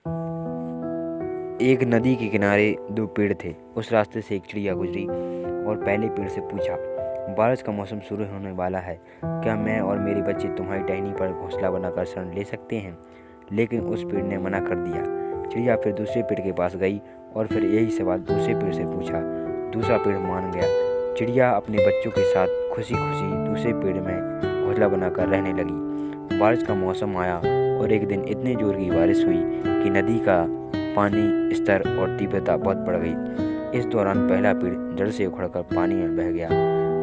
एक नदी के किनारे दो पेड़ थे। उस रास्ते से एक चिड़िया गुजरी और पहले पेड़ से पूछा, बारिश का मौसम शुरू होने वाला है, क्या मैं और मेरे बच्चे तुम्हारी टहनी पर घोंसला बनाकर शरण ले सकते हैं? लेकिन उस पेड़ ने मना कर दिया। चिड़िया फिर दूसरे पेड़ के पास गई और फिर यही सवाल दूसरे पेड़ से पूछा। दूसरा पेड़ मान गया। चिड़िया अपने बच्चों के साथ खुशी खुशी दूसरे पेड़ में घोंसला बनाकर रहने लगी। बारिश का मौसम आया और एक दिन इतने जोर की बारिश हुई कि नदी का पानी स्तर और तीव्रता बहुत बढ़ गई। इस दौरान पहला पेड़ जड़ से उखड़कर पानी में बह गया।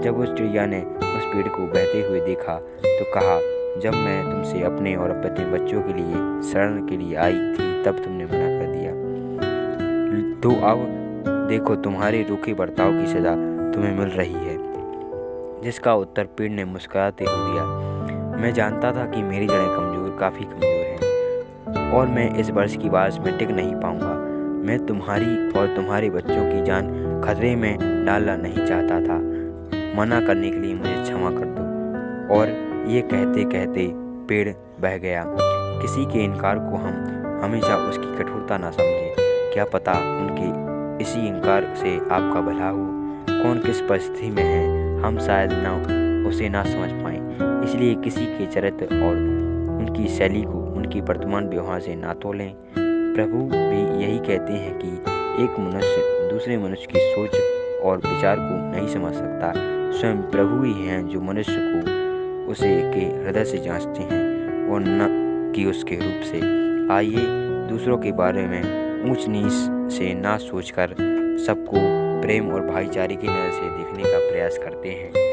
जब उस चिड़िया ने उस पेड़ को बहते हुए देखा तो कहा, जब मैं तुमसे अपने और अपने बच्चों के लिए शरण के लिए आई थी तब तुमने मना कर दिया। तो अब देखो तुम्हारे रूखे बर्ताव की सजा तुम्हें मिल रही है। जिसका उत्तर पेड़ ने मुस्कुराते हुए दिया, मैं जानता था कि मेरी जड़ें काफ़ी कमज़ोर हैं और मैं इस वर्ष की बारिश में टिक नहीं पाऊंगा। मैं तुम्हारी और तुम्हारे बच्चों की जान खतरे में डालना नहीं चाहता था। मना करने के लिए मुझे क्षमा कर दो। और ये कहते कहते पेड़ बह गया। किसी के इनकार को हम हमेशा उसकी कठोरता ना समझें। क्या पता उनके इसी इनकार से आपका भला हो। कौन किस परिस्थिति में है हम शायद उसे ना समझ पाएं। इसलिए किसी के चरित्र और उनकी शैली को उनकी वर्तमान व्यवहार से ना तोलें। प्रभु भी यही कहते हैं कि एक मनुष्य दूसरे मनुष्य की सोच और विचार को नहीं समझ सकता। स्वयं प्रभु ही हैं जो मनुष्य को उसे के हृदय से जांचते हैं और न कि उसके रूप से। आइए दूसरों के बारे में ऊंच नीच से ना सोचकर सबको प्रेम और भाईचारे की नज़र से देखने का प्रयास करते हैं।